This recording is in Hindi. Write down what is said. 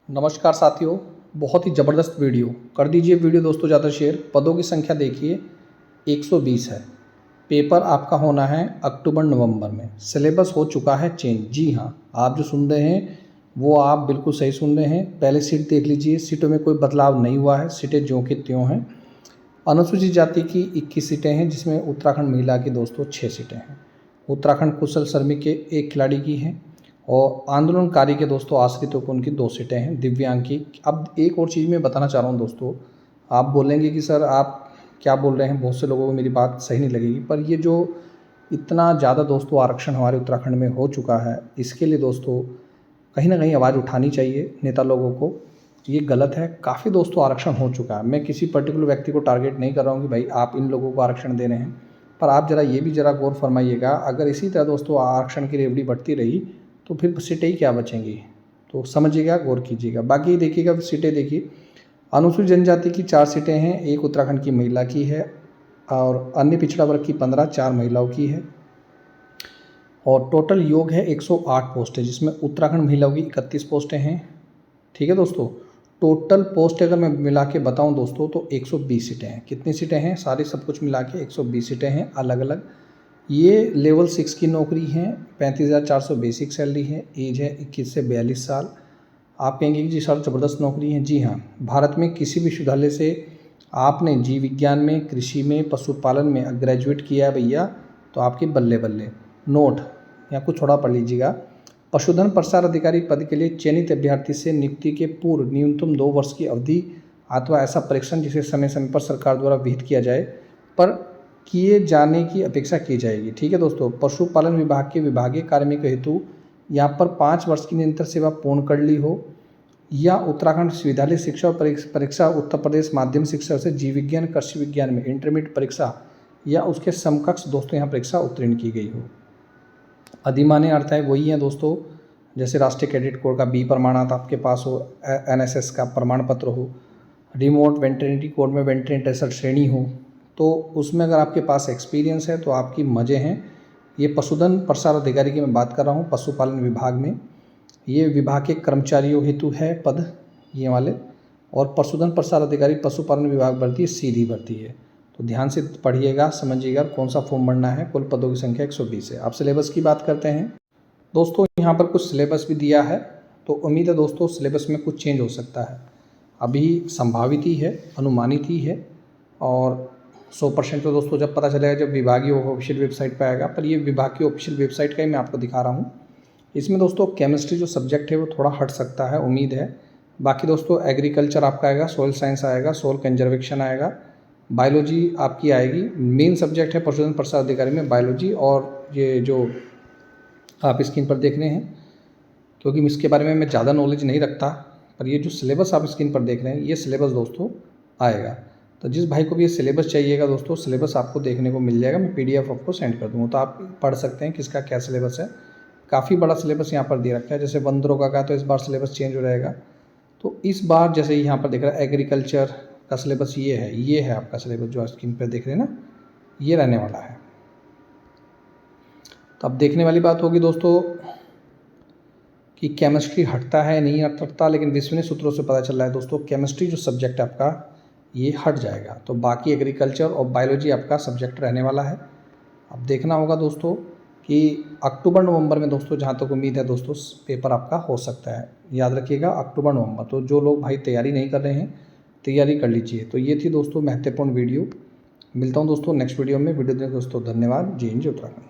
नमस्कार साथियों, बहुत ही ज़बरदस्त वीडियो कर दीजिए वीडियो दोस्तों ज़्यादा शेयर। पदों की संख्या देखिए 120 है। पेपर आपका होना है अक्टूबर नवंबर में। सिलेबस हो चुका है चेंज। जी हाँ, आप जो सुन रहे हैं वो आप बिल्कुल सही सुन रहे हैं। पहले सीट देख लीजिए, सीटों में कोई बदलाव नहीं हुआ है, सीटें ज्यों की त्यों हैं। अनुसूचित जाति की 21 सीटें हैं, जिसमें उत्तराखंड महिला की दोस्तों 6 सीटें हैं। उत्तराखंड कुशल श्रमिक के 1 खिलाड़ी की हैं और आंदोलनकारी के दोस्तों आश्रितों को उनकी 2 सीटें हैं, दिव्यांग की। अब एक और चीज़ मैं बताना चाह रहा हूँ दोस्तों, आप बोलेंगे कि सर आप क्या बोल रहे हैं, बहुत से लोगों को मेरी बात सही नहीं लगेगी, पर ये जो इतना ज़्यादा दोस्तों आरक्षण हमारे उत्तराखंड में हो चुका है, इसके लिए दोस्तों कहीं ना कहीं आवाज़ उठानी चाहिए नेता लोगों को। ये गलत है। काफ़ी दोस्तों आरक्षण हो चुका है। मैं किसी पर्टिकुलर व्यक्ति को टारगेट नहीं कर रहा हूँ कि भाई आप इन लोगों को आरक्षण दे रहे हैं, पर आप ज़रा ये भी ज़रा गौर फरमाइएगा, अगर इसी तरह दोस्तों आरक्षण की रेवड़ी बढ़ती रही तो फिर सीटें ही क्या बचेंगी। तो समझिएगा, गौर कीजिएगा। बाकी देखिएगा सीटें देखिए, अनुसूचित जनजाति की 4 सीटें हैं, 1 उत्तराखंड की महिला की है और अन्य पिछड़ा वर्ग की 15, 4 महिलाओं की है और टोटल योग है 108 पोस्टें, जिसमें उत्तराखंड महिलाओं की 31 पोस्टें हैं। ठीक है दोस्तों, टोटल पोस्ट अगर मैं मिला के बताऊँ दोस्तों तो 120 सीटें हैं। कितनी सीटें हैं, सारी सब कुछ मिला के 120 सीटें हैं अलग अलग। ये लेवल 6 की नौकरी हैं। 35,400 बेसिक सैलरी है। एज है 21 से 42 साल। आप कहेंगे कि जी सर ज़बरदस्त नौकरी है। जी हाँ, भारत में किसी भी विश्वविद्यालय से आपने जीव विज्ञान में, कृषि में, पशुपालन में ग्रेजुएट किया है भैया, तो आपके बल्ले बल्ले। नोट या कुछ थोड़ा पढ़ लीजिएगा। पशुधन प्रसार अधिकारी पद के लिए चयनित अभ्यर्थी से नियुक्ति के पूर्व न्यूनतम 2 वर्ष की अवधि अथवा ऐसा परीक्षण जिसे समय समय पर सरकार द्वारा विहित किया जाए पर किए जाने की अपेक्षा की जाएगी। ठीक है दोस्तों, पशुपालन विभाग के विभागीय कार्मिक हेतु यहाँ पर 5 वर्ष की निरंतर सेवा पूर्ण कर ली हो या उत्तराखंड विश्वविद्यालय शिक्षा और परीक्षा उत्तर प्रदेश माध्यम शिक्षा से जीव विज्ञान, कृषि विज्ञान में इंटरमीडिएट परीक्षा या उसके समकक्ष दोस्तों यहाँ परीक्षा उत्तीर्ण की गई हो। अधिमान्य अर्थ है वही है दोस्तों, जैसे राष्ट्रीय कैडेट कोर का बी प्रमाणार्थ आपके पास हो, एनएसएस का प्रमाण पत्र हो, रिमोट वेटरनरी कोर में वेटरनरी टेसर श्रेणी हो, तो उसमें अगर आपके पास एक्सपीरियंस है तो आपकी मज़े हैं। ये पशुधन प्रसार अधिकारी की मैं बात कर रहा हूँ, पशुपालन विभाग में। ये विभाग के कर्मचारियों हेतु है पद ये वाले, और पशुधन प्रसार अधिकारी पशुपालन विभाग भर्ती सीधी भर्ती है। तो ध्यान से पढ़िएगा, समझिएगा कौन सा फॉर्म भरना है। कुल पदों की संख्या 120 है। आप सिलेबस की बात करते हैं दोस्तों, यहाँ पर कुछ सिलेबस भी दिया है, तो उम्मीद है दोस्तों सिलेबस में कुछ चेंज हो सकता है। अभी संभावित ही है, अनुमानित ही है, और 100% तो दोस्तों जब पता चलेगा जब विभागीय ऑफिशियल वेबसाइट पर आएगा। पर ये विभाग की ऑफिशियल वेबसाइट का ही मैं आपको दिखा रहा हूँ। इसमें दोस्तों केमिस्ट्री जो सब्जेक्ट है वो थोड़ा हट सकता है, उम्मीद है। बाकी दोस्तों एग्रीकल्चर आपका आएगा, सॉइल साइंस आएगा, सॉइल कंजर्वेशन आएगा, बायोलॉजी आपकी आएगी। मेन सब्जेक्ट है पशुधन प्रसार अधिकारी में बायोलॉजी, और ये जो आप स्क्रीन पर देख रहे हैं, क्योंकि इसके बारे में मैं ज़्यादा नॉलेज नहीं रखता, पर ये जो सिलेबस आप स्क्रीन पर देख रहे हैं ये सिलेबस दोस्तों आएगा। तो जिस भाई को भी ये सिलेबस चाहिएगा दोस्तों, सिलेबस आपको देखने को मिल जाएगा। मैं PDF आपको सेंड कर दूँगा, तो आप पढ़ सकते हैं किसका क्या सिलेबस है। काफ़ी बड़ा सिलेबस यहाँ पर दे रखा है। जैसे वन दरोगा का तो इस बार सिलेबस चेंज हो जाएगा। तो इस बार जैसे यहाँ पर देख रहा है एग्रीकल्चर का सिलेबस ये है आपका सिलेबस जो स्क्रीन पर देख रहे हैं ना, ये रहने वाला है। तो अब देखने वाली बात होगी दोस्तों कि केमिस्ट्री हटता है नहीं हटता, लेकिन विश्वसनीय सूत्रों से पता चल रहा है दोस्तों केमिस्ट्री जो सब्जेक्ट है आपका ये हट जाएगा। तो बाकी एग्रीकल्चर और बायोलॉजी आपका सब्जेक्ट रहने वाला है। अब देखना होगा दोस्तों कि अक्टूबर नवंबर में दोस्तों, जहाँ तक उम्मीद है दोस्तों, पेपर आपका हो सकता है। याद रखिएगा अक्टूबर नवंबर। तो जो लोग भाई तैयारी नहीं कर रहे हैं, तैयारी कर लीजिए। तो ये थी दोस्तों महत्वपूर्ण वीडियो। मिलता हूँ दोस्तों नेक्स्ट वीडियो में। वीडियो देखने दोस्तों धन्यवाद। जय हिंद, जय उत्तराखंड।